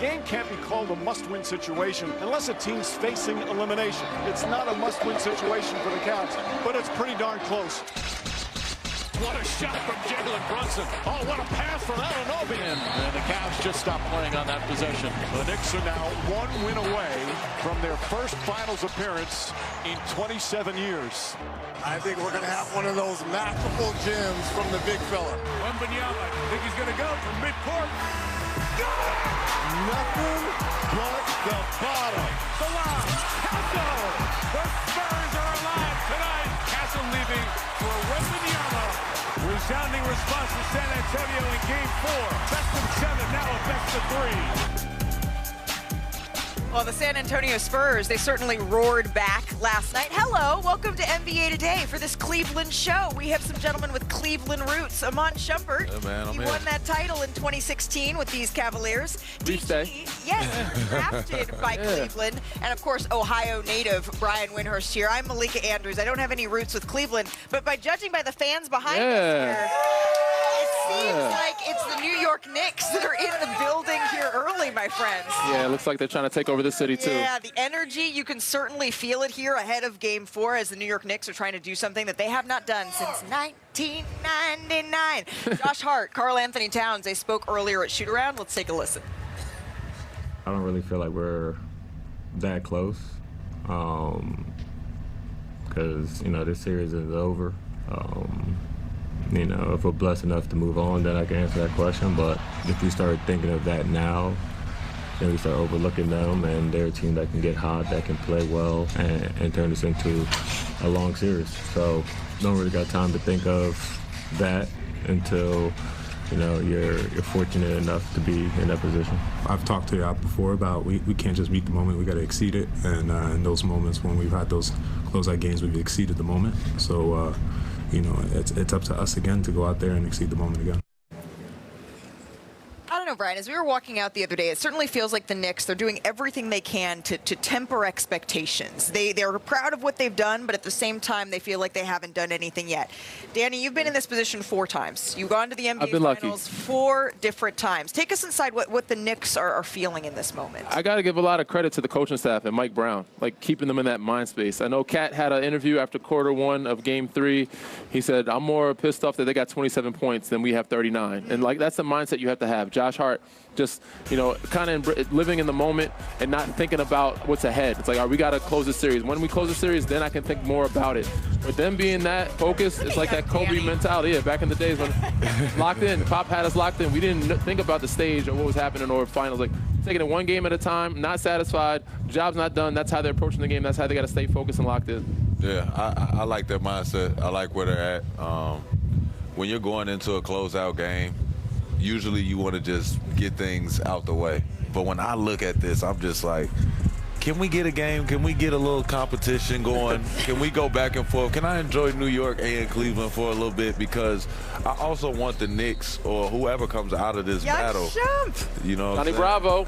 game can't be called a must-win situation unless a team's facing elimination. It's not a must-win situation for the Cavs, but it's pretty darn close. What a shot from Jalen Brunson. Oh, what a pass from Anunoby. And the Cavs just stopped playing on that possession. The Knicks are now 1 win away from their first finals appearance in 27 years. I think we're going to have one of those magical gems from the big fella. Wemby, think he's going to go from midcourt. Nothing but the bottom. The lob. Castle. The Spurs are alive tonight. Castle leaving for Wemby. Resounding response to San Antonio in Game 4. Best of 7, now a best of 3. Well, the San Antonio Spurs, they certainly roared back last night. Hello, welcome to NBA Today for this Cleveland show. We have some gentlemen with Cleveland roots. Iman Shumpert, he won that title in 2016 with these Cavaliers. DG, yes, drafted by Cleveland. And, of course, Ohio native Brian Windhorst here. I'm Malika Andrews. I don't have any roots with Cleveland, but by judging by the fans behind us here, it seems like it's the New York Knicks that are in the building here early, my friends. Yeah, it looks like they're trying to take over the city, too. Yeah, the energy, you can certainly feel it here ahead of Game 4 as the New York Knicks are trying to do something that they have not done since 1999. Josh Hart, Karl Anthony Towns, they spoke earlier at Shoot-Around. Let's take a listen. I don't really feel like we're that close because, this series is over. If we're blessed enough to move on, then I can answer that question. But if we start thinking of that now, then we start overlooking them, and they're a team that can get hot, that can play well, and turn this into a long series. So don't really got time to think of that until, you're fortunate enough to be in that position. I've talked to you before about we can't just meet the moment, we got to exceed it. And in those moments when we've had those closeout games, we've exceeded the moment. So, it's up to us again to go out there and exceed the moment again. I don't know, Brian, as we were walking out the other day, it certainly feels like the Knicks, they're doing everything they can to temper expectations. They're proud of what they've done, but at the same time, they feel like they haven't done anything yet. Danny, you've been in this position 4 times. You've gone to the NBA Finals 4 different times. Take us inside what the Knicks are feeling in this moment. I got to give a lot of credit to the coaching staff and Mike Brown, keeping them in that mind space. I know Kat had an interview after quarter 1 of Game 3. He said, I'm more pissed off that they got 27 points than we have 39. And, that's the mindset you have to have. Josh Hart, just, kind of living in the moment and not thinking about what's ahead. It's we got to close the series. When we close the series, then I can think more about it. With them being that focused, it's like that Kobe mentality. Yeah, back in the days when locked in, Pop had us locked in. We didn't think about the stage or what was happening or finals. Taking it 1 game at a time, not satisfied, job's not done. That's how they're approaching the game. That's how they got to stay focused and locked in. Yeah, I like their mindset. I like where they're at. When you're going into a closeout game, usually you want to just get things out the way. But when I look at this, I'm just like, can we get a game? Can we get a little competition going? Can we go back and forth? Can I enjoy New York and Cleveland for a little bit? Because I also want the Knicks or whoever comes out of this battle. You know what I'm saying? Bravo.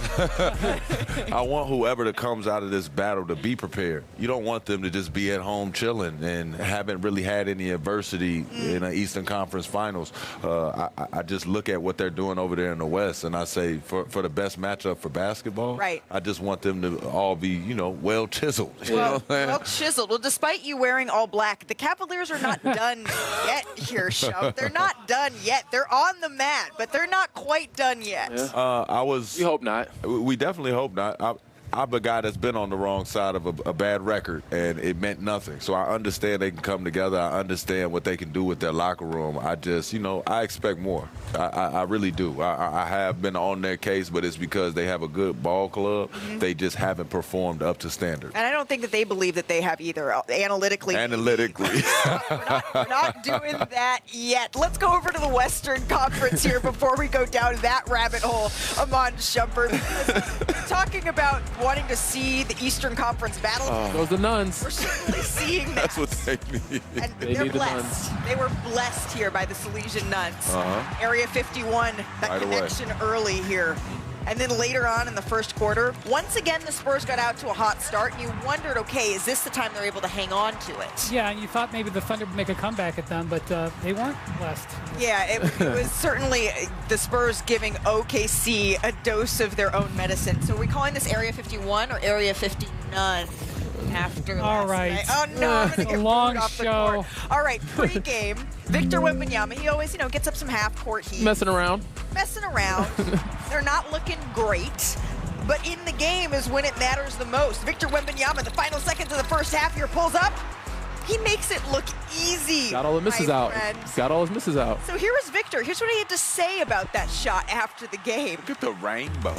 I want whoever that comes out of this battle to be prepared. You don't want them to just be at home chilling and haven't really had any adversity in the Eastern Conference Finals. I just look at what they're doing over there in the West, and I say for the best matchup for basketball, I just want them to all be, well chiseled. Well chiseled. Well, despite you wearing all black, the Cavaliers are not done yet here, Shump. They're not done yet. They're on the mat, but they're not quite done yet. Yeah. We hope not. We definitely hope not. I'm a guy that's been on the wrong side of a bad record, and it meant nothing. So I understand they can come together. I understand what they can do with their locker room. I just, I expect more. I really do. I have been on their case, but it's because they have a good ball club. They just haven't performed up to standard. And I don't think that they believe that they have either, analytically. We're not doing that yet. Let's go over to the Western Conference here before we go down that rabbit hole, Iman Shumpert. Talking about wanting to see the Eastern Conference battle. Those are the nuns. We're certainly seeing that. That's what they need. And they're blessed. They were blessed here by the Salesian Nuns. Area 51, that connection early here. And then later on in the first quarter, once again, the Spurs got out to a hot start, and you wondered, okay, is this the time they're able to hang on to it? Yeah, and you thought maybe the Thunder would make a comeback at them, but they weren't blessed. Yeah, it was certainly the Spurs giving OKC a dose of their own medicine. So are we calling this Area 51 or Area 59? After all last right. night. Oh no, I'm gonna get long off the show. court. All right, pre-game, Victor Wembanyama, he always, gets up some half-court heat. Messing around. They're not looking great. But in the game is when it matters the most. Victor Wembanyama, the final seconds of the first half here, pulls up. He makes it look easy. Got all the misses out. Got all his misses out. So here is Victor. Here's what he had to say about that shot after the game. Look at the rainbow.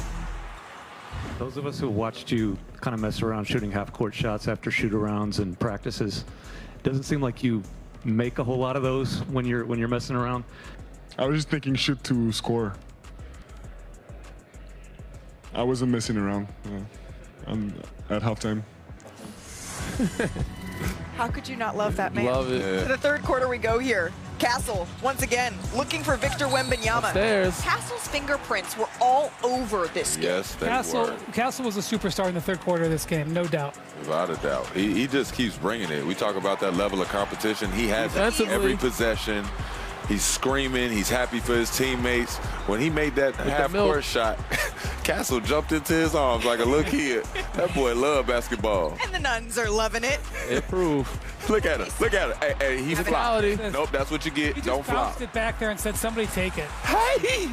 Those of us who watched you kind of mess around shooting half-court shots after shoot-arounds and practices, doesn't seem like you make a whole lot of those when you're messing around. I was just thinking shoot to score. I wasn't messing around at halftime. How could you not love that man? Love it. To the third quarter we go here. Castle, once again, looking for Victor Wembanyama. Upstairs. Castle's fingerprints were all over this game. Yes, they were. Castle was a superstar in the third quarter of this game, no doubt. Without a doubt. He just keeps bringing it. We talk about that level of competition. He has it every possession. He's screaming. He's happy for his teammates. When he made that half-court shot, Castle jumped into his arms like a little kid. That boy loved basketball. And the Nuns are loving it. It proved. Look at him. Look at him. Hey, he flopped. Nope, that's what you get. He Don't just flop. bounced it back there and said, somebody take it. Hey!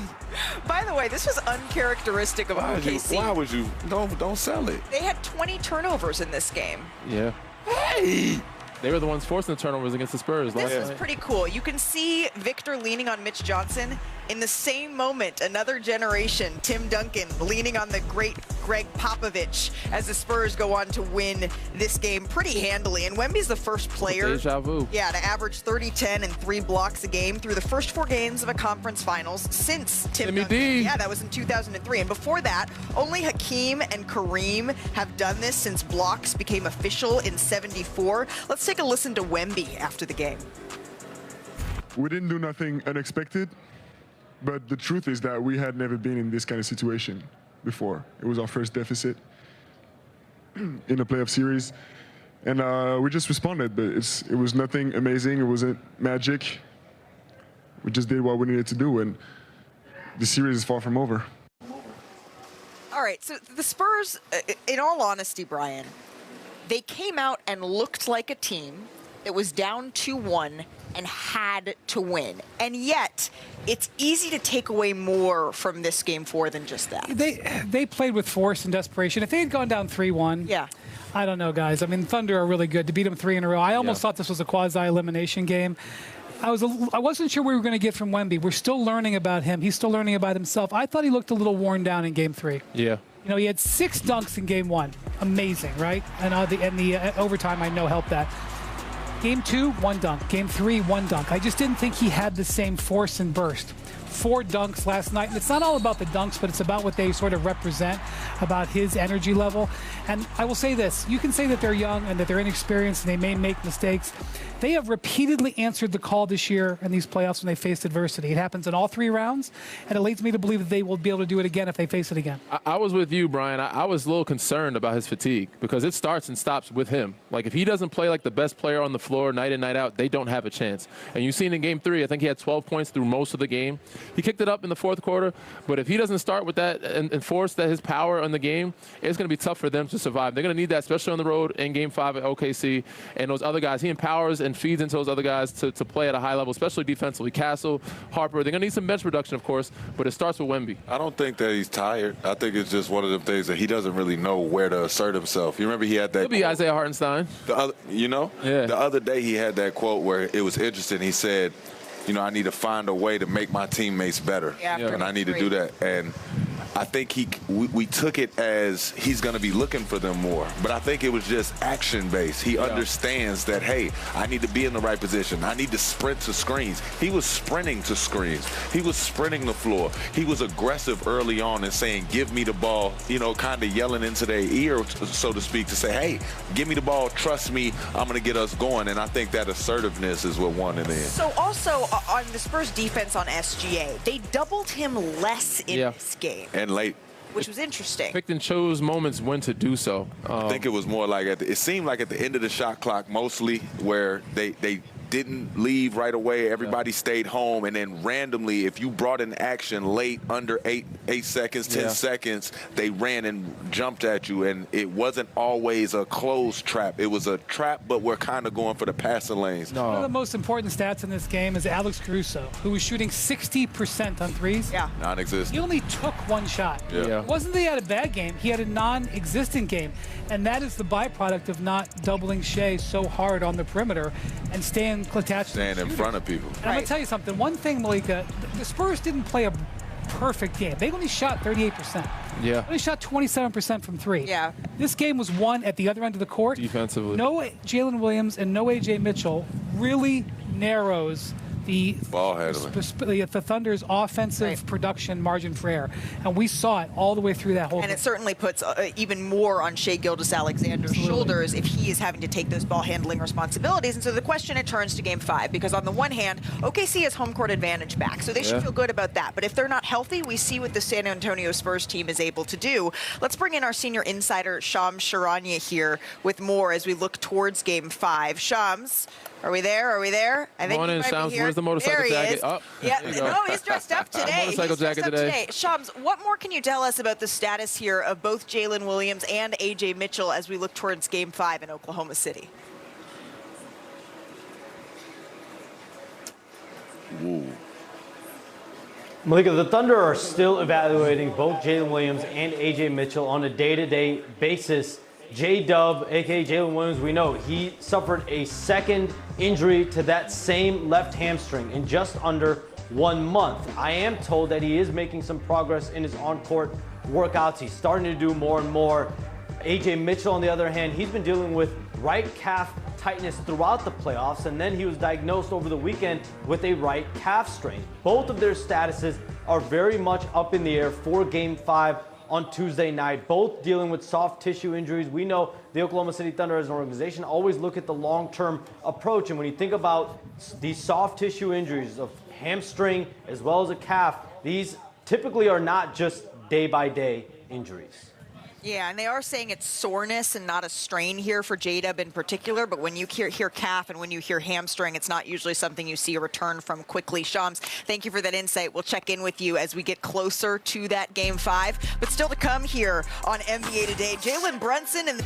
By the way, this was uncharacteristic of OKC. Why would you? Don't sell it. They had 20 turnovers in this game. Yeah. Hey! They were the ones forcing the turnovers against the Spurs last This is night. pretty cool. You can see Victor leaning on Mitch Johnson. In the same moment, another generation, Tim Duncan leaning on the great Greg Popovich as the Spurs go on to win this game pretty handily. And Wemby's the first player Deja vu. to average 30, 10, and 3 blocks a game through the first 4 games of a conference finals since Tim Duncan. D. Yeah, that was in 2003. And before that, only Hakeem and Kareem have done this since blocks became official in 74. Let's take a listen to Wemby after the game. We didn't do nothing unexpected, but the truth is that we had never been in this kind of situation before. It was our first deficit in a playoff series, and we just responded, but it was nothing amazing. It wasn't magic. We just did what we needed to do, and the series is far from over. All right, so the Spurs, in all honesty, Brian, they came out and looked like a team that was down 2-1 and had to win. And yet, it's easy to take away more from this Game 4 than just that. They played with force and desperation. If they had gone down 3-1, yeah, I don't know, guys. I mean, Thunder are really good. To beat them 3 in a row, I almost thought this was a quasi-elimination game. I wasn't sure we were going to get from Wemby. We're still learning about him. He's still learning about himself. I thought he looked a little worn down in Game 3. Yeah. You know, he had 6 dunks in Game 1. Amazing, right? And the overtime, I know, helped that. Game 2, 1 dunk. Game 3, 1 dunk. I just didn't think he had the same force and burst. 4 dunks last night. And it's not all about the dunks, but it's about what they sort of represent, about his energy level. And I will say this. You can say that they're young and that they're inexperienced and they may make mistakes. They have repeatedly answered the call this year in these playoffs when they faced adversity. It happens in all 3 rounds, and it leads me to believe that they will be able to do it again if they face it again. I was with you, Brian. I was a little concerned about his fatigue because it starts and stops with him. Like, if he doesn't play like the best player on the floor night in, night out, they don't have a chance. And you've seen in Game 3, I think he had 12 points through most of the game. He kicked it up in the 4th quarter, but if he doesn't start with that and force his power on the game, it's going to be tough for them to survive. They're going to need that, especially on the road in Game 5 at OKC. And those other guys, he empowers and feeds into those other guys to play at a high level, especially defensively. Castle, Harper, they're going to need some bench production, of course, but it starts with Wemby. I don't think that he's tired. I think it's just one of them things that he doesn't really know where to assert himself. You remember he had that He'll be Isaiah Hartenstein. The other day he had that quote where it was interesting. He said, I need to find a way to make my teammates better, and I need to do that. And I think we took it as he's going to be looking for them more. But I think it was just action-based. He understands that, hey, I need to be in the right position. I need to sprint to screens. He was sprinting to screens. He was sprinting the floor. He was aggressive early on and saying, give me the ball, kind of yelling into their ear, so to speak, to say, hey, give me the ball, trust me, I'm going to get us going. And I think that assertiveness is what won in the end. So also on the Spurs defense on SGA, they doubled him less in this game. And late. which was interesting. Picked and chose moments when to do so. I think it was more like it seemed like at the end of the shot clock mostly where they didn't leave right away. Everybody stayed home, and then randomly, if you brought in action late, under 8 seconds, 10 seconds, they ran and jumped at you, and it wasn't always a closed trap. It was a trap, but we're kind of going for the passing lanes. No. One of the most important stats in this game is Alex Caruso, who was shooting 60% on threes. Yeah. Non-existent. He only took one shot. Yeah. It wasn't that he had a bad game. He had a non-existent game, and that is the byproduct of not doubling Shea so hard on the perimeter and staying attached in front of people. And I'm going to tell you something. One thing, Malika, the Spurs didn't play a perfect game. They only shot 38%. Yeah. They only shot 27% from three. Yeah. This game was won at the other end of the court. Defensively. No Jalen Williams and no A.J. Mitchell really narrows the ball handling. The Thunder's offensive production margin for error. And we saw it all the way through that whole game. And it certainly puts even more on Shai Gilgeous-Alexander's shoulders if he is having to take those ball handling responsibilities. And so the question, it turns to game 5, because on the one hand, OKC has home court advantage back, so they should feel good about that. But if they're not healthy, we see what the San Antonio Spurs team is able to do. Let's bring in our senior insider, Shams Charania, here with more as we look towards game 5. Shams, are we there? Are we there? I think Morning, Shams. Where's the motorcycle there jacket? Oh, yeah. No, he's dressed up today. Motorcycle jacket today. Shams, what more can you tell us about the status here of both Jalen Williams and A.J. Mitchell as we look towards game 5 in Oklahoma City? Woo. Malika, the Thunder are still evaluating both Jalen Williams and A.J. Mitchell on a day-to-day basis. J-Dub, a.k.a. Jalen Williams, we know he suffered a second injury to that same left hamstring in just under 1 month. I am told that he is making some progress in his on-court workouts. He's starting to do more and more. A.J. Mitchell, on the other hand, he's been dealing with right calf tightness throughout the playoffs, and then he was diagnosed over the weekend with a right calf strain. Both of their statuses are very much up in the air for Game 5 on Tuesday night, both dealing with soft tissue injuries. We know the Oklahoma City Thunder as an organization always look at the long-term approach, and when you think about these soft tissue injuries of hamstring as well as a calf, these typically are not just day-by-day injuries. Yeah, and they are saying it's soreness and not a strain here for J-Dub in particular, but when you hear calf and when you hear hamstring, it's not usually something you see a return from quickly. Shams, thank you for that insight. We'll check in with you as we get closer to that Game 5. But still to come here on NBA Today, Jalen Brunson and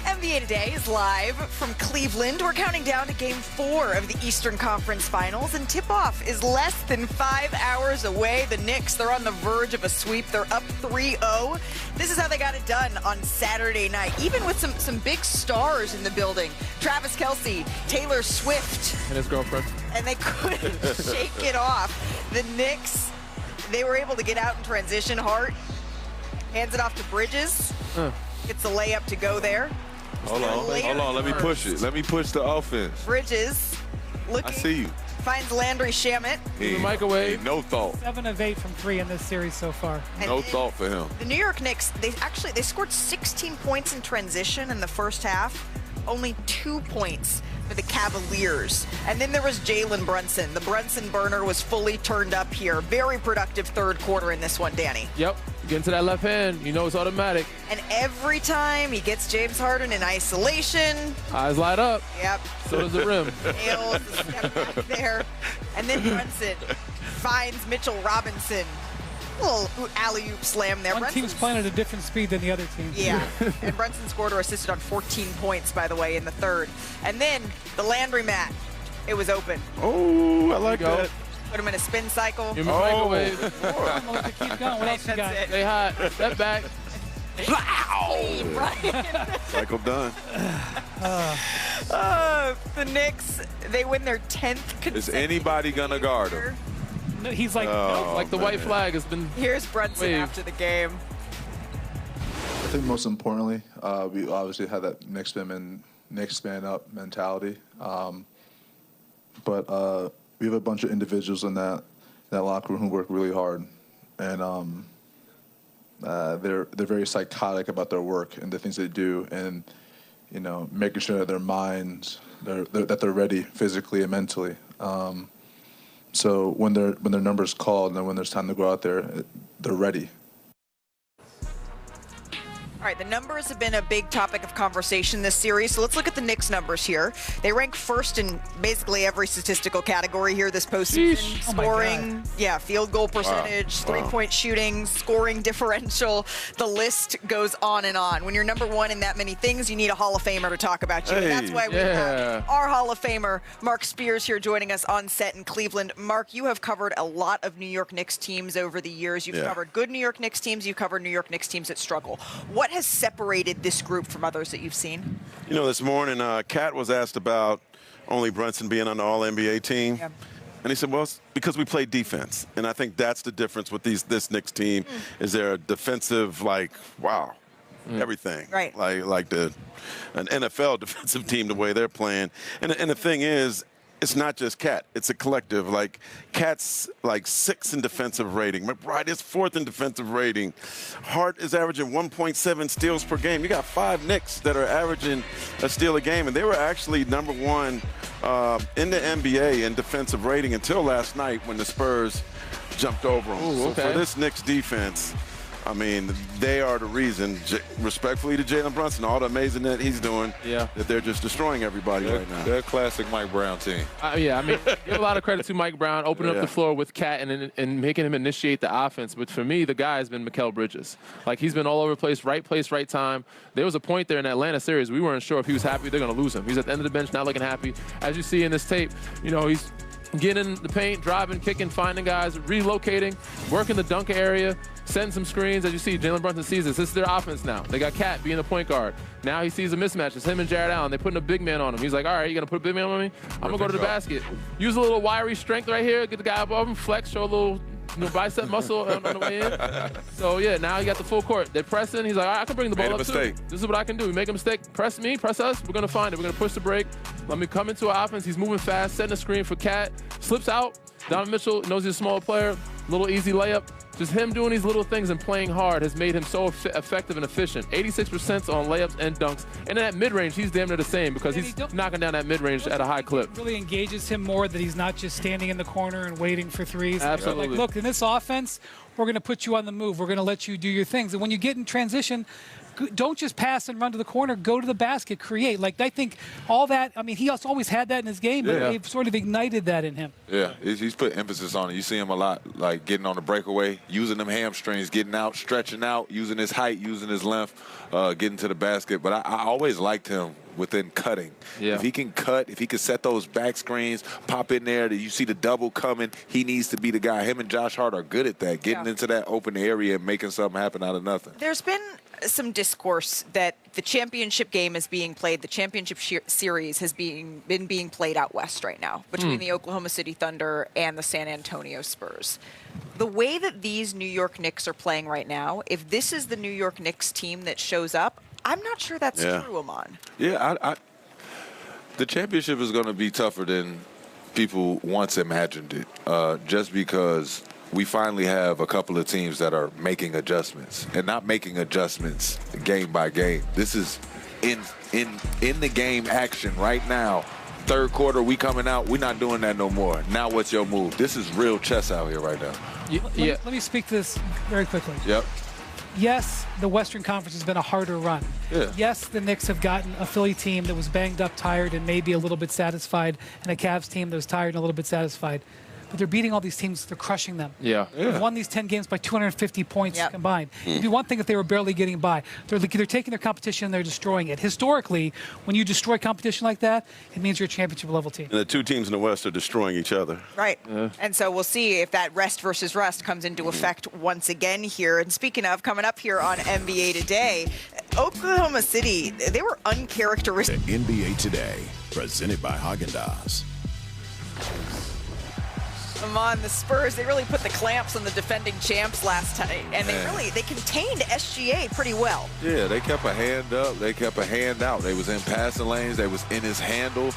NBA Today is live from Cleveland. We're counting down to Game 4 of the Eastern Conference Finals, and tip-off is less than 5 hours away. The Knicks, they're on the verge of a sweep. They're up 3-0. This is how they got it done on Saturday night, even with some big stars in the building. Travis Kelce, Taylor Swift. And his girlfriend. And they couldn't shake it off. The Knicks, they were able to get out in transition. Hart hands it off to Bridges. Gets the layup to go there. Hold on, let me push it. Let me push the offense. Bridges looking. I see you. Finds Landry Shamet. The microwave. No thought. 7 of 8 from 3 in this series so far. No thought for him. The New York Knicks, they scored 16 points in transition in the first half. Only 2 points for the Cavaliers. And then there was Jalen Brunson. The Brunson burner was fully turned up here. Very productive third quarter in this one, Danny. Yep. Get into that left hand. You know it's automatic. And every time he gets James Harden in isolation. Eyes light up. Yep. So does the rim. Nails the step back there. And then Brunson finds Mitchell Robinson. A little alley-oop slam there. One team's playing at a different speed than the other team. Yeah, and Brunson scored or assisted on 14 points, by the way, in the third. And then the Landry mat, it was open. Oh, I like that. Put him in a spin cycle. In the microwave. Keep going. What else you got? Stay hot. Step back. Cycle done. The Knicks, they win their 10th consecutive. Is anybody going to guard him? No, he's like, nope. Like the white flag has been Here's Brunson waved. after the game. I think most importantly, we obviously had that Knicks man up mentality. But we have a bunch of individuals in that locker room who work really hard. And they're very psychotic about their work and the things they do, and making sure that their minds that they're ready physically and mentally. So when their number's called and when there's time to go out there, they're ready. All right, the numbers have been a big topic of conversation this series, so let's look at the Knicks numbers here. They rank first in basically every statistical category here this postseason. Scoring, field goal percentage, three-point shooting, scoring differential. The list goes on and on. When you're number one in that many things, you need a Hall of Famer to talk about you. And that's why we have our Hall of Famer, Mark Spears, here joining us on set in Cleveland. Mark, you have covered a lot of New York Knicks teams over the years. You've covered good New York Knicks teams. You've covered New York Knicks teams that struggle. What has separated this group from others that you've seen? You know, this morning, Kat was asked about only Brunson being on the All-NBA team. Yeah. And he said, well, it's because we play defense. And I think that's the difference with this Knicks team is they're a defensive, everything. Right. Like an NFL defensive team, the way they're playing. And the thing is, it's not just Kat. It's a collective. Like, Kat's like 6th in defensive rating. McBride is 4th in defensive rating. Hart is averaging 1.7 steals per game. You got 5 Knicks that are averaging a steal a game, and they were actually number 1 in the NBA in defensive rating until last night when the Spurs jumped over them. So for this Knicks defense, I mean, they are the reason, respectfully to Jalen Brunson, all the amazing that he's doing, that they're just destroying everybody right now. They're a classic Mike Brown team. I mean, give a lot of credit to Mike Brown, opening up the floor with Kat and making him initiate the offense. But for me, the guy has been Mikal Bridges. Like, he's been all over the place, right time. There was a point there in the Atlanta series, we weren't sure if he was happy. They're going to lose him. He's at the end of the bench, not looking happy. As you see in this tape, you know, he's getting in the paint, driving, kicking, finding guys, relocating, working the dunk area, setting some screens. As you see, Jalen Brunson sees this. This is their offense now. They got Kat being the point guard. Now he sees a mismatch. It's him and Jared Allen. They're putting a big man on him. He's like, all right, you going to put a big man on me? I'm going to go to the basket. Use a little wiry strength right here. Get the guy above him. Flex, show a little bicep muscle on the way in. So, yeah, now he got the full court. They're pressing. He's like, all right, I can bring the ball up too. This is what I can do. We make a mistake. Press me, press us. We're going to find it. We're going to push the break. Let me come into an offense. He's moving fast, setting a screen for Kat. Slips out. Donovan Mitchell knows he's a smaller player. Little easy layup. Just him doing these little things and playing hard has made him so effective and efficient. 86% on layups and dunks. And in that mid-range, he's damn near the same because he's knocking down that mid-range at a high clip. It really engages him more that he's not just standing in the corner and waiting for threes. Absolutely. Like, look, in this offense, we're going to put you on the move. We're going to let you do your things. And when you get in transition, don't just pass and run to the corner. Go to the basket, create. Like, I think all that, I mean, he has always had that in his game, but they've sort of ignited that in him. Yeah, he's put emphasis on it. You see him a lot, like getting on the breakaway, using them hamstrings, getting out, stretching out, using his height, using his length, getting to the basket. But I always liked him within cutting. Yeah. If he can cut, if he can set those back screens, pop in there, that you see the double coming, he needs to be the guy. Him and Josh Hart are good at that, getting into that open area and making something happen out of nothing. There's been some discourse that the championship game is being played, the championship series has been being played out west right now between the Oklahoma City Thunder and the San Antonio Spurs. The way that these New York Knicks are playing right now, if this is the New York Knicks team that shows up, I'm not sure that's true, Iman. Yeah, the championship is going to be tougher than people once imagined it, just because we finally have a couple of teams that are making adjustments and not making adjustments game by game. This is in the game action right now. Third quarter, we coming out. We're not doing that no more. Now what's your move? This is real chess out here right now. Let me speak to this very quickly. Yep. Yes, the Western Conference has been a harder run. Yeah. Yes, the Knicks have gotten a Philly team that was banged up, tired, and maybe a little bit satisfied, and a Cavs team that was tired and a little bit satisfied. But they're beating all these teams. They're crushing them. They've won these 10 games by 250 points combined. It'd be one thing if they were barely getting by. They're taking their competition and they're destroying it. Historically, when you destroy competition like that, it means you're a championship-level team. And the two teams in the West are destroying each other. Right. And so we'll see if that rest versus rust comes into effect once again here. And speaking of, coming up here on NBA Today, Oklahoma City, they were uncharacteristic. The NBA Today, presented by Haagen-Dazs. Iman, the Spurs, they really put the clamps on the defending champs last time, and they contained SGA pretty well. Yeah, they kept a hand up, they kept a hand out. They was in passing lanes, they was in his handle.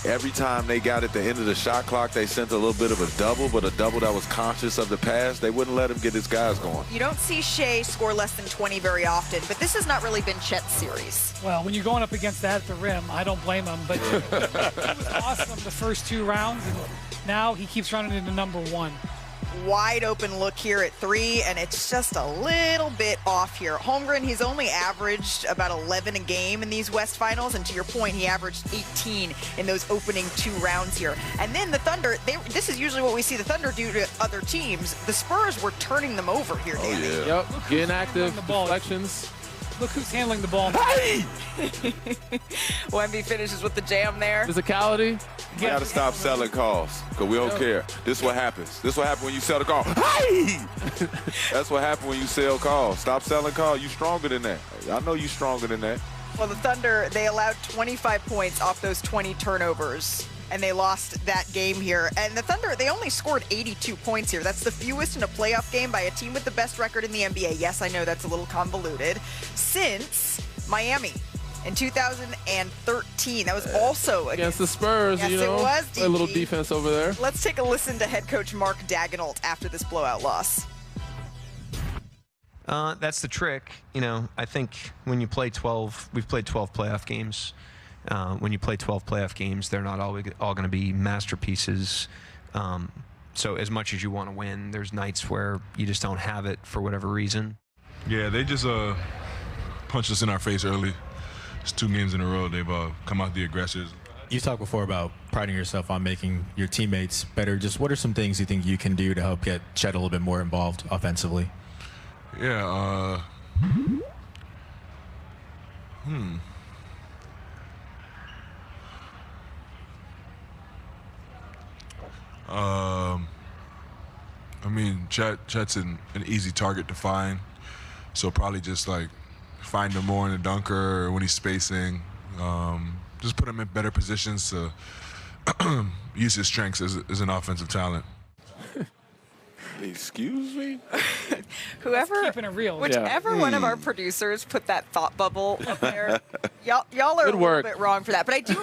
Every time they got at the end of the shot clock, they sent a little bit of a double, but a double that was conscious of the pass. They wouldn't let him get his guys going. You don't see Shea score less than 20 very often, but this has not really been Chet's series. Well, when you're going up against that at the rim, I don't blame him. But he was awesome the first 2 rounds, and now he keeps running into number 1. Wide open look here at 3, and it's just a little bit off here. Holmgren, he's only averaged about 11 a game in these West Finals, and to your point, he averaged 18 in those opening 2 rounds here. And then the Thunder, this is usually what we see the Thunder do to other teams. The Spurs were turning them over here, Danny. Oh, yeah. Yep, getting active, deflections. Look who's handling the ball. Hey! Wemby finishes with the jam there. Physicality. You got to stop selling calls, because we don't care. This is what happens. This is what happens when you sell the call. Hey! That's what happens when you sell calls. Stop selling calls. You stronger than that. I know you stronger than that. Well, the Thunder, they allowed 25 points off those 20 turnovers, and they lost that game here. And the Thunder, they only scored 82 points here. That's the fewest in a playoff game by a team with the best record in the NBA. Yes, I know that's a little convoluted. Since Miami in 2013. That was also against the Spurs. Yes, you know, it was, a little defense over there. Let's take a listen to head coach Mark Daigneault after this blowout loss. That's the trick. You know, I think when you play 12, we've played 12 playoff games. When you play 12 playoff games, they're not all going to be masterpieces. So as much as you want to win, there's nights where you just don't have it for whatever reason. Yeah, they just punched us in our face early. It's 2 games in a row. They've come out the aggressors. You talked before about priding yourself on making your teammates better. Just what are some things you think you can do to help get Chet a little bit more involved offensively? Yeah. I mean, Chet's an easy target to find, so probably just like find him more in the dunker or when he's spacing. Just put him in better positions to use his strengths as an offensive talent. Excuse me? Whoever, keeping it real. whichever one of our producers put that thought bubble up there, y'all are a little bit wrong for that. But I do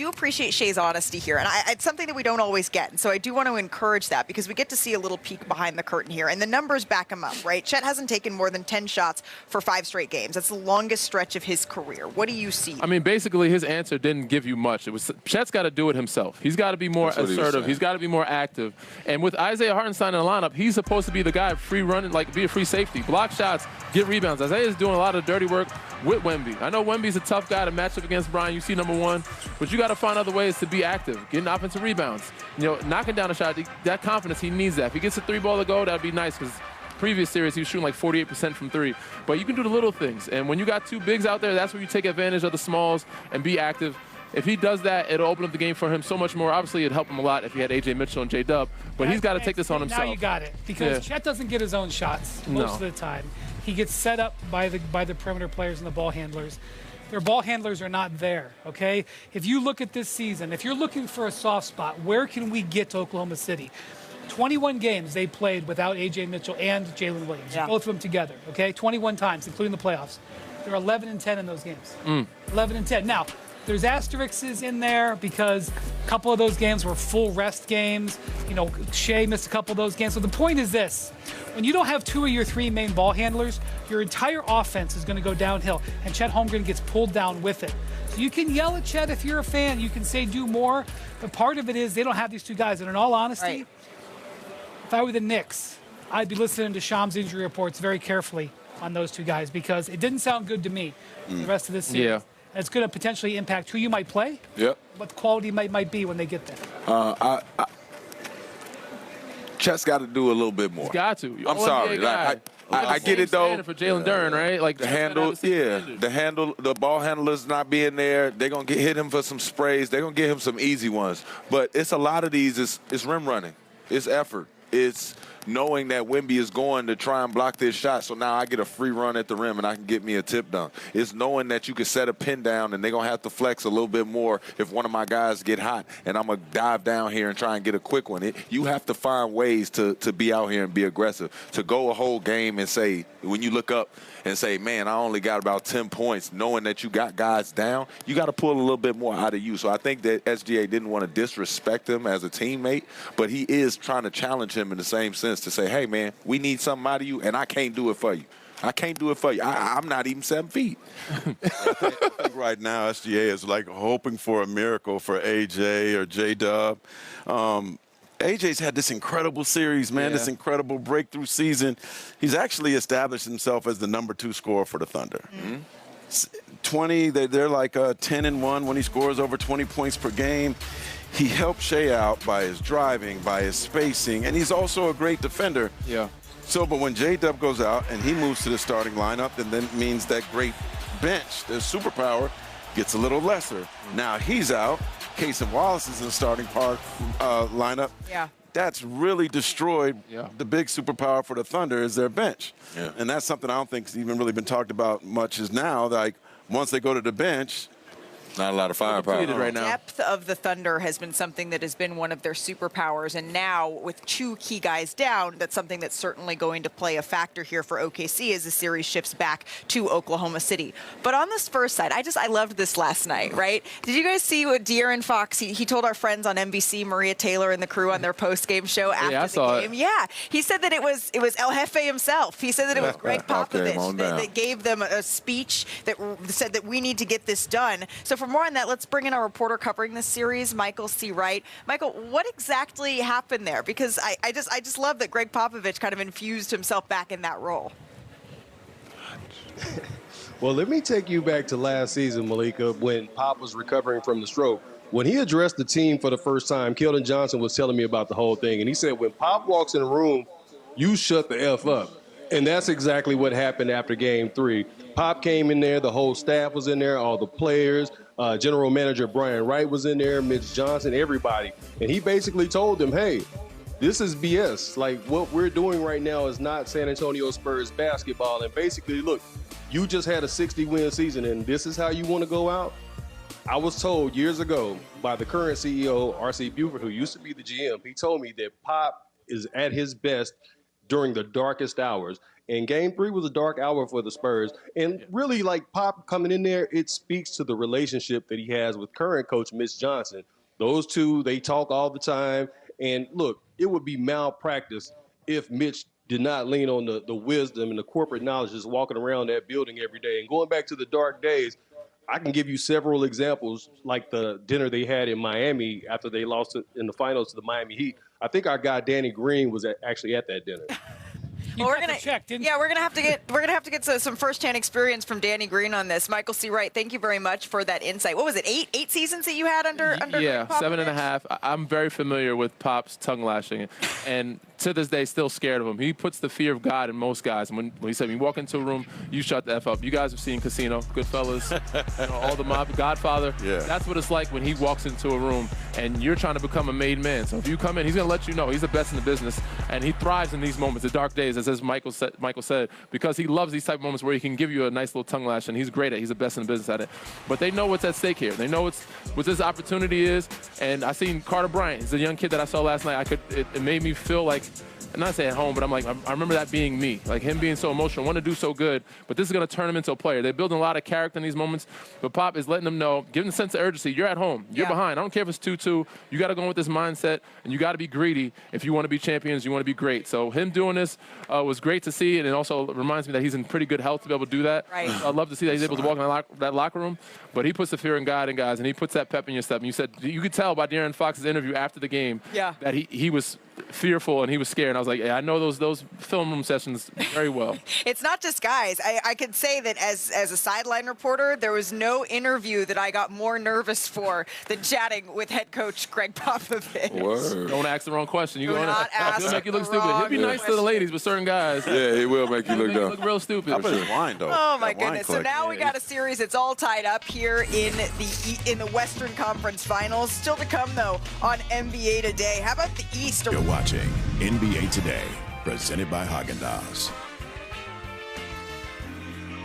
appreciate Shea's honesty here, and it's something that we don't always get. And so I do want to encourage that because we get to see a little peek behind the curtain here, and the numbers back him up, right? Chet hasn't taken more than 10 shots for 5 straight games. That's the longest stretch of his career. What do you see? I mean, basically, his answer didn't give you much. It was Chet's got to do it himself. He's got to be more assertive. He's got to be more active. And with Isaiah Hartenstein in the lineup, he's supposed to be the guy free running, like be a free safety, block shots, get rebounds. Isaiah's doing a lot of dirty work with Wemby. I know Wemby's a tough guy to match up against Brian. You see number 1, but you got to find other ways to be active, getting offensive rebounds. You know, knocking down a shot. That confidence, he needs that. If he gets a 3-ball to go, that'd be nice because previous series he was shooting like 48% from 3. But you can do the little things, and when you got 2 bigs out there, that's where you take advantage of the smalls and be active. If he does that, it'll open up the game for him so much more. Obviously, it'd help him a lot if he had A.J. Mitchell and J-Dub, but he's got to take this on himself. Now you got it, because Chet doesn't get his own shots most of the time. He gets set up by the perimeter players and the ball handlers. Their ball handlers are not there, okay? If you look at this season, if you're looking for a soft spot, where can we get to Oklahoma City? 21 games they played without A.J. Mitchell and Jalen Williams, both of them together, okay? 21 times, including the playoffs. They're 11-10 in those games. 11-10. Now, there's asterisks in there because a couple of those games were full rest games. You know, Shea missed a couple of those games. So the point is this. When you don't have 2 of your 3 main ball handlers, your entire offense is going to go downhill, and Chet Holmgren gets pulled down with it. So you can yell at Chet if you're a fan. You can say do more. But part of it is they don't have these 2 guys. And in all honesty, if I were the Knicks, I'd be listening to Sham's injury reports very carefully on those 2 guys because it didn't sound good to me the rest of this season. Yeah. It's going to potentially impact who you might play, what the quality might be when they get there. Chet's got to do a little bit more. He's got to. I'm sorry. I get it, though. For Jalen Duren, right? Like the handle, the ball handlers not being there. They're going to hit him for some sprays. They're going to get him some easy ones. But it's a lot of these. It's rim running. It's effort. It's knowing that Wemby is going to try and block this shot, so now I get a free run at the rim and I can get me a tip dunk. It's knowing that you can set a pin down and they're going to have to flex a little bit more if one of my guys get hot, and I'm going to dive down here and try and get a quick one. You have to find ways to be out here and be aggressive, to go a whole game and say, when you look up and say, man, I only got about 10 points, knowing that you got guys down, you got to pull a little bit more out of you. So I think that SGA didn't want to disrespect him as a teammate, but he is trying to challenge him in the same sense to say, hey, man, we need something out of you, and I can't do it for you. I can't do it for you. I'm not even 7 feet. I think right now SGA is like hoping for a miracle for AJ or J-Dub. AJ's had this incredible series, man, this incredible breakthrough season. He's actually established himself as the #2 scorer for the Thunder. 20, they're like 10-1 when he scores over 20 points per game. He helps Shea out by his driving, by his spacing, and he's also a great defender. Yeah. So, but when J-Dub goes out and he moves to the starting lineup, then that means that great bench, their superpower, gets a little lesser. Now he's out. Case and Wallace is in the starting lineup. Yeah. That's really destroyed the big superpower for the Thunder is their bench. Yeah. And that's something I don't think has even really been talked about much is now, like, once they go to the bench, not a lot of firepower right now. The depth of the Thunder has been something that has been one of their superpowers, and now with 2 key guys down, that's something that's certainly going to play a factor here for OKC as the series shifts back to Oklahoma City. But on the Spurs side, I loved this last night, right? Did you guys see what De'Aaron Fox, he told our friends on NBC, Maria Taylor and the crew on their post-game show after the game? Yeah, he said that it was El Jefe himself. He said that it was Greg Popovich that gave them a speech that said that we need to get this done. So for more on that, let's bring in our reporter covering this series, Michael C. Wright. Michael, what exactly happened there? Because I just love that Greg Popovich kind of infused himself back in that role. Well, let me take you back to last season, Malika, when Pop was recovering from the stroke. When he addressed the team for the first time, Keldon Johnson was telling me about the whole thing, and he said, when Pop walks in the room, you shut the F up. And that's exactly what happened after Game 3. Pop came in there, the whole staff was in there, all the players, General Manager Brian Wright was in there, Mitch Johnson, everybody. And he basically told them, hey, this is BS. Like, what we're doing right now is not San Antonio Spurs basketball. And basically, look, you just had a 60-win season, and this is how you want to go out? I was told years ago by the current CEO, R.C. Buford, who used to be the GM, he told me that Pop is at his best during the darkest hours. And Game 3 was a dark hour for the Spurs. And really, like, Pop coming in there, it speaks to the relationship that he has with current coach Mitch Johnson. Those two, they talk all the time. And look, it would be malpractice if Mitch did not lean on the wisdom and the corporate knowledge just walking around that building every day. And going back to the dark days, I can give you several examples, like the dinner they had in Miami after they lost in the finals to the Miami Heat. I think our guy Danny Green was actually at that dinner. Well, we're gonna have to get some first-hand experience from Danny Green on this. Michael C. Wright, thank you very much for that insight. What was it, eight seasons that you had under Yeah, Popovich? 7.5. I'm very familiar with Pop's tongue lashing, and to this day, still scared of him. He puts the fear of God in most guys. And when he said, when you walk into a room, you shut the F up. You guys have seen Casino, Goodfellas, all the mob, Godfather. Yeah. That's what it's like when he walks into a room and you're trying to become a made man. So if you come in, he's going to let you know he's the best in the business, and he thrives in these moments, the dark days, as Michael said, because he loves these type of moments where he can give you a nice little tongue lash, and he's great at it. He's the best in the business at it. But they know what's at stake here. They know what this opportunity is. And I seen Carter Bryant. He's a young kid that I saw last night. It made me feel like, I'm not saying at home, but I'm like, I remember that being me. Like him being so emotional, want to do so good, but this is going to turn him into a player. They're building a lot of character in these moments, but Pop is letting them know, giving them a sense of urgency. You're at home. You're behind. I don't care if it's 2-2. You got to go in with this mindset, and you got to be greedy if you want to be champions, you want to be great. So him doing this was great to see, and it also reminds me that he's in pretty good health to be able to do that. Right. I'd love to see that he's able to walk in that locker room, but he puts the fear in God in guys, and he puts that pep in your step. And you said, you could tell by De'Aaron Fox's interview after the game that he was fearful and he was scared. And I was like, yeah, I know those film room sessions very well. It's not just guys. I could say that as a sideline reporter, there was no interview that I got more nervous for than chatting with head coach Greg Popovich. Word. Don't ask the wrong question. He'll make you look the stupid. He'll be nice to the ladies, but certain guys. Yeah, he will make you look dumb. Look real stupid. I bet it's wine, though. Oh my goodness! So now we got a series that's all tied up here in the Western Conference Finals. Still to come though on NBA Today. How about the East? You're watching NBA Today. presented by Haagen-Dazs.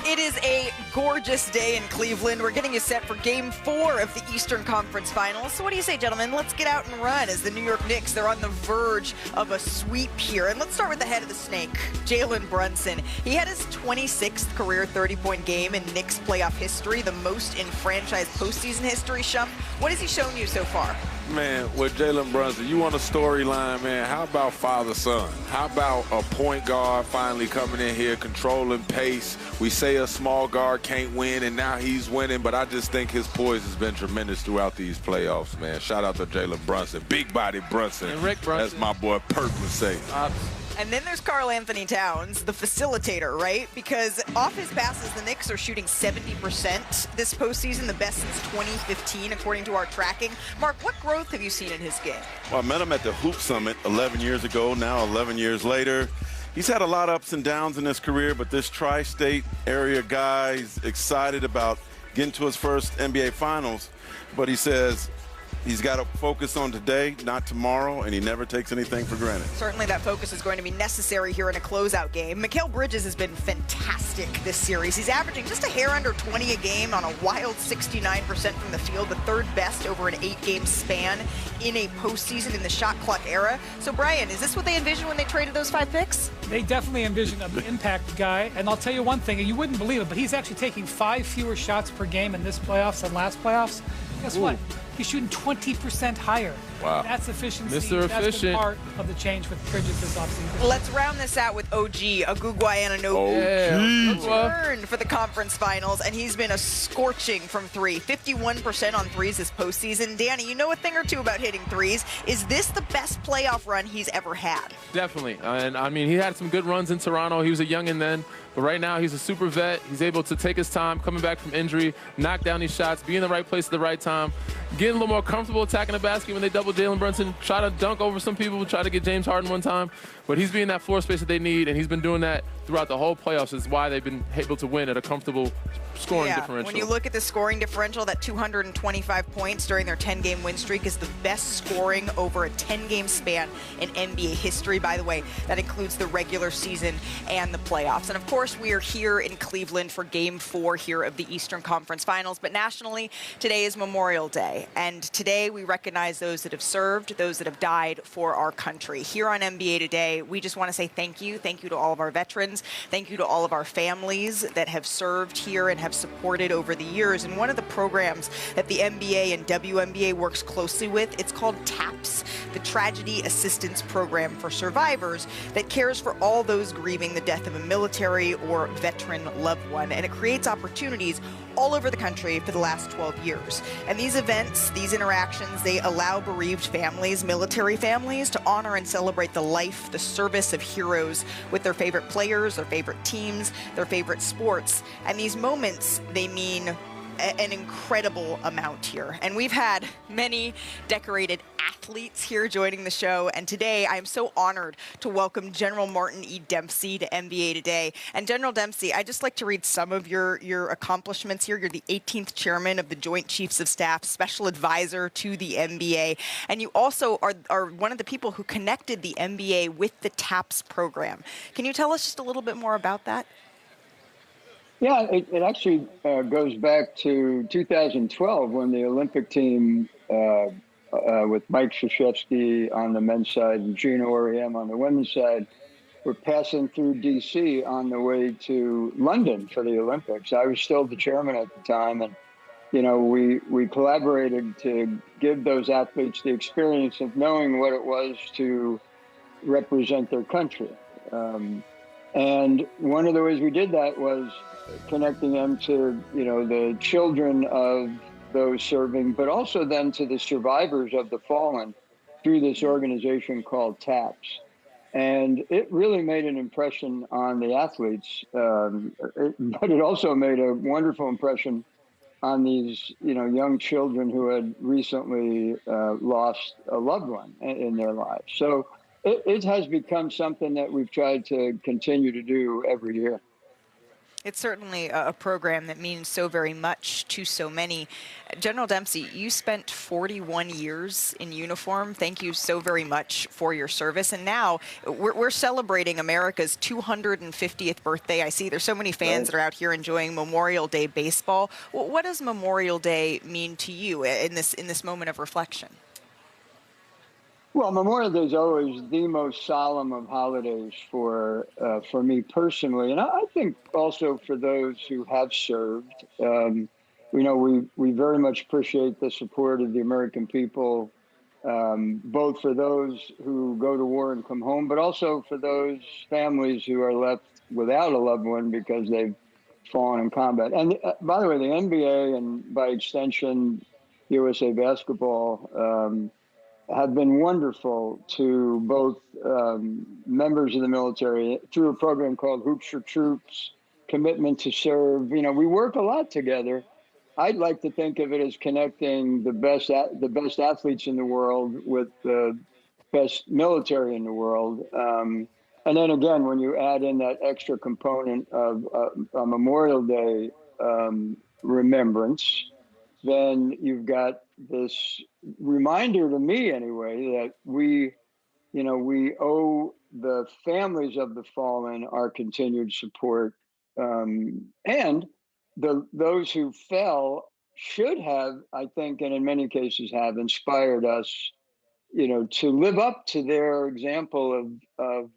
It is a gorgeous day in Cleveland. We're getting you set for Game 4 of the Eastern Conference Finals. So what do you say, gentlemen? Let's get out and run as the New York Knicks, they're on the verge of a sweep here. And let's start with the head of the snake, Jalen Brunson. He had his 26th career 30-point game in Knicks playoff history, the most in franchise postseason history. Shump, what has he shown you so far? Man, with Jalen Brunson, you want a storyline, man. How about father-son? How about a point guard finally coming in here, controlling pace? We say a small guard can't win, and now he's winning, but I just think his poise has been tremendous throughout these playoffs, man. Shout out to Jalen Brunson. Big body Brunson. And Rick Brunson. As my boy Perk would say. And then there's Karl Anthony Towns, the facilitator, right? Because off his passes, the Knicks are shooting 70% this postseason, the best since 2015, according to our tracking. Mark, what growth have you seen in his game? Well, I met him at the Hoop Summit 11 years ago, now 11 years later. He's had a lot of ups and downs in his career, but this tri-state area guy is excited about getting to his first NBA Finals. But he says he's got to focus on today, not tomorrow, and he never takes anything for granted. Certainly that focus is going to be necessary here in a closeout game. Mikal Bridges has been fantastic this series. He's averaging just a hair under 20 a game on a wild 69% from the field, the third best over an 8-game span in a postseason in the shot clock era. So, Brian, is this what they envisioned when they traded those 5 picks? They definitely envision an impact guy. And I'll tell you one thing, and you wouldn't believe it, but he's actually taking 5 fewer shots per game in this playoffs than last playoffs. Guess what? He's shooting 20% higher. Wow. That's efficiency. Mr. That's Efficient. been part of the change with Bridges this offseason. Let's round this out with OG, Agugwa OG. Return for the conference finals, and he's been a scorching from 3. 51% on threes this postseason. Danny, you know a thing or two about hitting threes. Is this the best playoff run he's ever had? Definitely. And, I mean, he had some good runs in Toronto. He was a youngin' then. But right now, he's a super vet. He's able to take his time, coming back from injury, knock down these shots, be in the right place at the right time, getting a little more comfortable attacking the basket when they double Jalen Brunson, try to dunk over some people, try to get James Harden one time. But he's being that floor space that they need, and he's been doing that throughout the whole playoffs. Is why they've been able to win at a comfortable scoring differential. When you look at the scoring differential, that 225 points during their 10-game win streak is the best scoring over a 10-game span in NBA history. By the way, that includes the regular season and the playoffs. And of course, we are here in Cleveland for Game 4 here of the Eastern Conference Finals. But nationally, today is Memorial Day. And today we recognize those that have served, those that have died for our country. Here on NBA Today, we just want to say thank you. Thank you to all of our veterans. Thank you to all of our families that have served here and have supported over the years. And one of the programs that the NBA and WNBA works closely with, it's called TAPS, the Tragedy Assistance Program for Survivors, that cares for all those grieving the death of a military or veteran loved one. And it creates opportunities all over the country for the last 12 years. And these events, these interactions, they allow bereaved families, military families, to honor and celebrate the life, the service of heroes with their favorite players, their favorite teams, their favorite sports. And these moments, they mean an incredible amount here. And we've had many decorated athletes here joining the show. And today I'm so honored to welcome General Martin E. Dempsey to NBA Today. And General Dempsey, I'd just like to read some of your accomplishments here. You're the 18th chairman of the Joint Chiefs of Staff, special advisor to the NBA. And you also are one of the people who connected the NBA with the TAPS program. Can you tell us just a little bit more about that? Yeah, it actually goes back to 2012 when the Olympic team with Mike Krzyzewski on the men's side and Gina Oriem on the women's side were passing through D.C. on the way to London for the Olympics. I was still the chairman at the time, and we collaborated to give those athletes the experience of knowing what it was to represent their country. And one of the ways we did that was connecting them to, the children of those serving, but also then to the survivors of the fallen through this organization called TAPS. And it really made an impression on the athletes, but it also made a wonderful impression on these, young children who had recently lost a loved one in their lives. So it has become something that we've tried to continue to do every year. It's certainly a program that means so very much to so many. General Dempsey, you spent 41 years in uniform. Thank you so very much for your service. And now we're celebrating America's 250th birthday. I see there's so many fans that are out here enjoying Memorial Day baseball. What does Memorial Day mean to you in this moment of reflection? Well, Memorial Day is always the most solemn of holidays for me personally, and I think also for those who have served. We very much appreciate the support of the American people, both for those who go to war and come home, but also for those families who are left without a loved one because they've fallen in combat. And by the way, the NBA and by extension, USA Basketball have been wonderful to both members of the military through a program called Hoops for Troops, Commitment to Serve. We work a lot together. I'd like to think of it as connecting the best athletes in the world with the best military in the world. And then again, when you add in that extra component of a Memorial Day remembrance, then you've got this reminder to me anyway that we owe the families of the fallen our continued support, and those who fell should have, I think, and in many cases have inspired us, to live up to their example of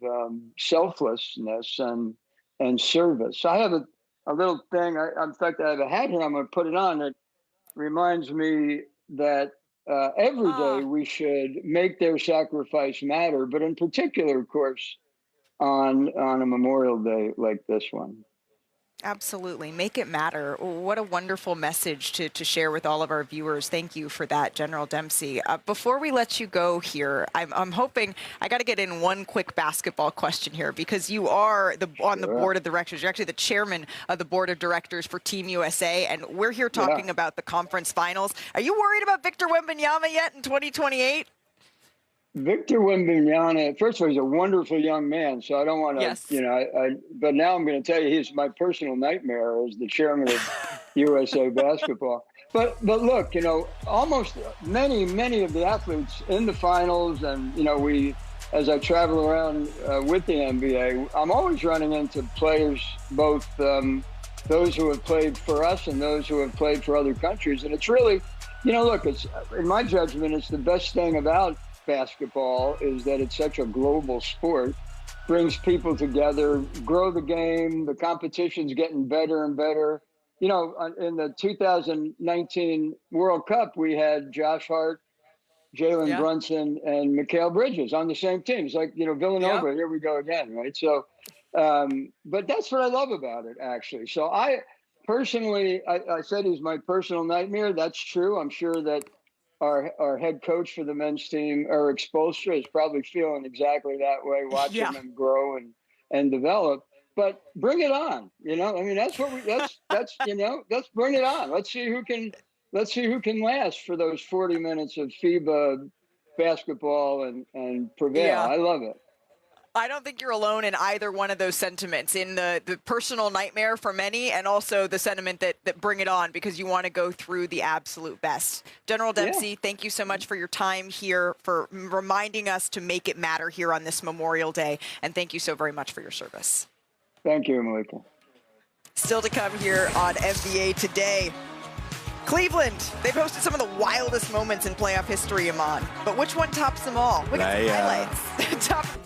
selflessness and service. I have a little thing. In fact, I have a hat here. I'm going to put it on. It reminds me that every day we should make their sacrifice matter, but in particular, of course, on a Memorial Day like this one. Absolutely. Make it matter. What a wonderful message to share with all of our viewers. Thank you for that, General Dempsey. Before we let you go here, I'm hoping I got to get in one quick basketball question here because you are on the board of directors. You're actually the chairman of the board of directors for Team USA, and we're here talking about the conference finals. Are you worried about Victor Wembanyama yet in 2028? Victor Wembanyama, first of all, he's a wonderful young man, so I don't want to, but now I'm going to tell you he's my personal nightmare as the chairman of USA Basketball. But look, almost many of the athletes in the finals, and, as I travel around with the NBA, I'm always running into players, both those who have played for us and those who have played for other countries. And it's really, look, it's, in my judgment, it's the best thing about basketball is that it's such a global sport, brings people together, grow the game, the competition's getting better and better. In the 2019 World Cup, we had Josh Hart, Jalen Brunson, and Mikal Bridges on the same team. It's like, Villanova, here we go again, right? So, but that's what I love about it, actually. So I personally, I said he's my personal nightmare. That's true. I'm sure that our head coach for the men's team, Eric Spoelstra, is probably feeling exactly that way, watching them grow and develop. But bring it on, that's what let's bring it on. Let's see who can last for those 40 minutes of FIBA basketball and prevail. Yeah. I love it. I don't think you're alone in either one of those sentiments, in the personal nightmare for many and also the sentiment that bring it on because you want to go through the absolute best. General Dempsey, thank you so much for your time here, for reminding us to make it matter here on this Memorial Day, and thank you so very much for your service. Thank you, Malika. Still to come here on NBA Today. Cleveland, they've hosted some of the wildest moments in playoff history, Iman. But which one tops them all? We got some highlights.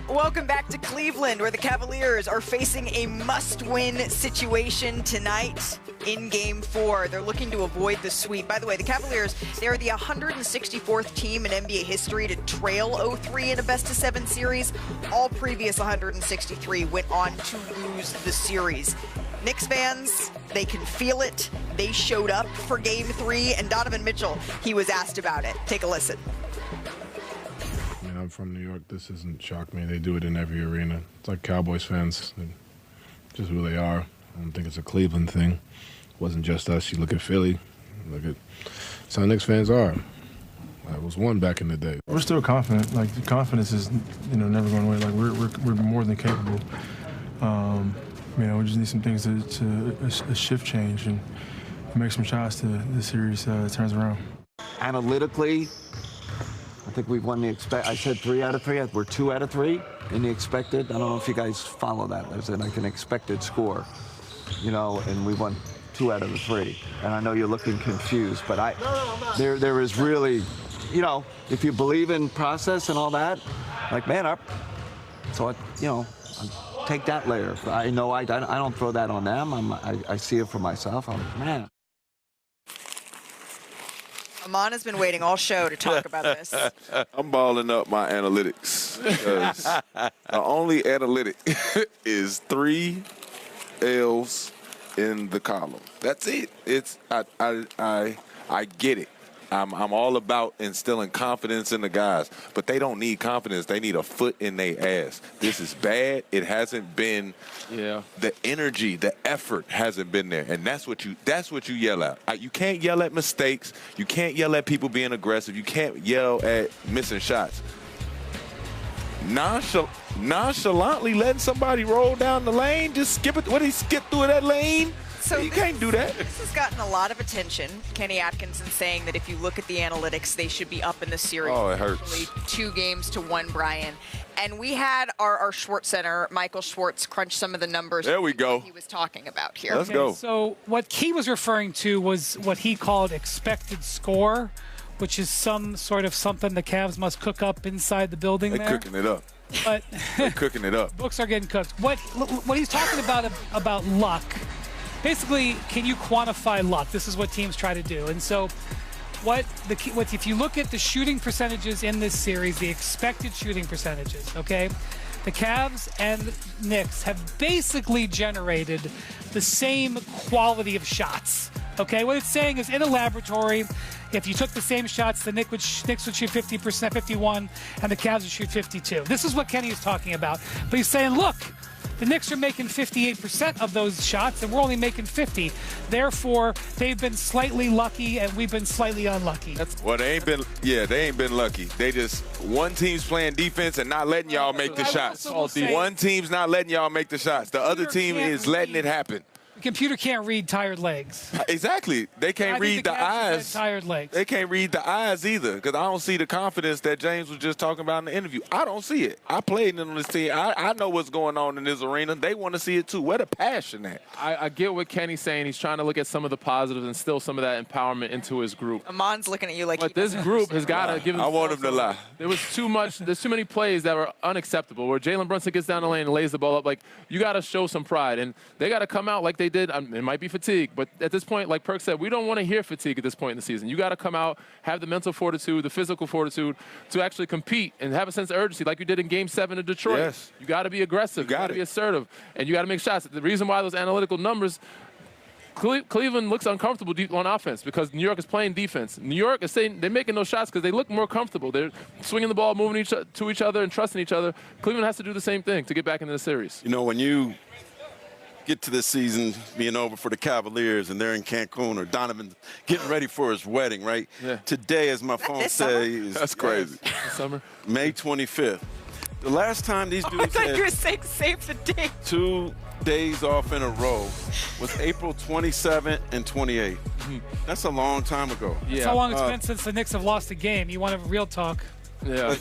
Welcome back to Cleveland, where the Cavaliers are facing a must-win situation tonight in Game 4. They're looking to avoid the sweep. By the way, the Cavaliers, they are the 164th team in NBA history to trail 0-3 in a best-of-7 series. All previous 163 went on to lose the series. Knicks fans, they can feel it. They showed up for Game 3, and Donovan Mitchell, he was asked about it. Take a listen. I'm from New York. This doesn't shock me. They do it in every arena. It's like Cowboys fans. They're just who they are. I don't think it's a Cleveland thing. It wasn't just us. You look at Philly. Look at how Knicks fans are. I was one back in the day. We're still confident. Like, the confidence is, never going away. Like, we're more than capable. we just need some things to a shift change and make some shots to the series turns around. Analytically, I think we've won the I said 3 out of 3. We're 2 out of 3 in the expected. I don't know if you guys follow that. There's like an expected score, and we won 2 out of the 3. And I know you're looking confused, but there is really, if you believe in process and all that, like man up. So I take that layer. I know I don't throw that on them. I see it for myself. I'm like, man. Iman has been waiting all show to talk about this. I'm balling up my analytics because the only analytic is 3 L's in the column. That's it. I get it. I'm all about instilling confidence in the guys, but they don't need confidence. They need a foot in their ass. This is bad. It hasn't been. Yeah. The energy, the effort hasn't been there, and that's what you yell at. You can't yell at mistakes. You can't yell at people being aggressive. You can't yell at missing shots. Nonchalantly letting somebody roll down the lane, just skip it. What did he skip through that lane? So you can't do that. This has gotten a lot of attention. Kenny Atkinson saying that if you look at the analytics, they should be up in the series. Oh, it hurts. 2 games to 1, Brian. And we had our Schwartz Center, Michael Schwartz, crunch some of the numbers. There we go. He was talking about here. Let's go. So what he was referring to was what he called expected score, which is some sort of something the Cavs must cook up inside the building. They're cooking it up. But they're cooking it up. Books are getting cooked. What he's talking about luck. Basically, can you quantify luck? This is what teams try to do. And so if you look at the shooting percentages in this series, the expected shooting percentages, okay, the Cavs and Knicks have basically generated the same quality of shots. Okay, what it's saying is in a laboratory, if you took the same shots, the Knicks would shoot 50%, 51, and the Cavs would shoot 52. This is what Kenny is talking about. But he's saying, look, the Knicks are making 58% of those shots, and we're only making 50. Therefore, they've been slightly lucky, and we've been slightly unlucky. They ain't been lucky. They just, one team's playing defense and not letting y'all make the shots. One team's not letting y'all make the shots. The other team is letting it happen. The computer can't read tired legs. Exactly. They can't read the eyes. Tired legs. They can't read the eyes either, because I don't see the confidence that James was just talking about in the interview. I don't see it. I played on this team. I know what's going on in this arena. They want to see it too. Where the passion at? I get what Kenny's saying. He's trying to look at some of the positives and instill some of that empowerment into his group. Amon's looking at you like. But this group has got to give him. I want him to lie. There was too much. There's too many plays that were unacceptable. Where Jalen Brunson gets down the lane and lays the ball up. Like, you got to show some pride, and they got to come out like they did. It might be fatigue, but at this point, like Perk said, we don't want to hear fatigue at this point in the season. You got to come out, have the mental fortitude, the physical fortitude to actually compete and have a sense of urgency like you did in Game 7 in Detroit. Yes. You got to be aggressive. You got to be assertive, and you got to make shots. The reason why those analytical numbers, Cleveland looks uncomfortable deep on offense because New York is playing defense. New York is saying they're making those shots because they look more comfortable. They're swinging the ball, moving to each other, and trusting each other. Cleveland has to do the same thing to get back into the series. When you get to this season being over for the Cavaliers and they're in Cancun, or Donovan getting ready for his wedding, right? Yeah. Today, as my phone says, that's crazy. Summer, May 25th. The last time these dudes I thought had you were saying save the date. 2 days off in a row was April 27th and 28th. That's a long time ago. It's how long it's been since the Knicks have lost a game. You want a real talk? Yeah.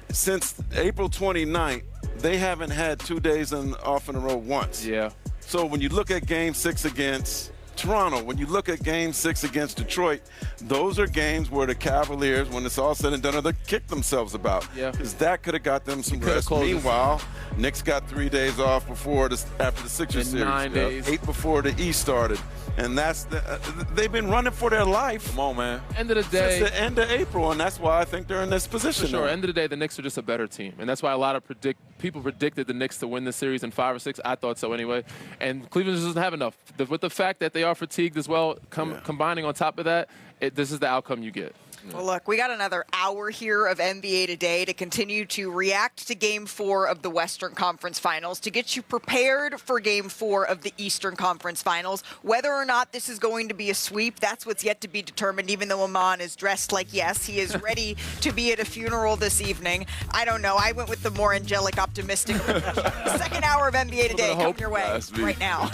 Since April 29th, they haven't had 2 days off in a row once. Yeah. So when you look at Game 6 against Toronto, when you look at Game 6 against Detroit, those are games where the Cavaliers, when it's all said and done, are they kick themselves about. Yeah. Because that could have got them some rest. Meanwhile, Knicks got 3 days off after the Sixers series. 9 days. 8 before the East started. And they've been running for their life. Come on, man. End of the day. Since the end of April, and that's why I think they're in this position. For sure. now. End of the day, the Knicks are just a better team, and that's why a lot of people predicted the Knicks to win this series in 5 or 6. I thought so anyway. And Cleveland just doesn't have enough. With the fact that they are fatigued as well, combining on top of that, this is the outcome you get. Well, look, we got another hour here of NBA Today to continue to react to Game 4 of the Western Conference Finals, to get you prepared for Game 4 of the Eastern Conference Finals. Whether or not this is going to be a sweep, that's what's yet to be determined, even though Iman is dressed like, yes, he is ready to be at a funeral this evening. I don't know. I went with the more angelic, optimistic. The second hour of NBA Today coming your way right now.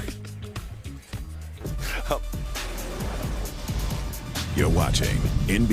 You're watching NBA.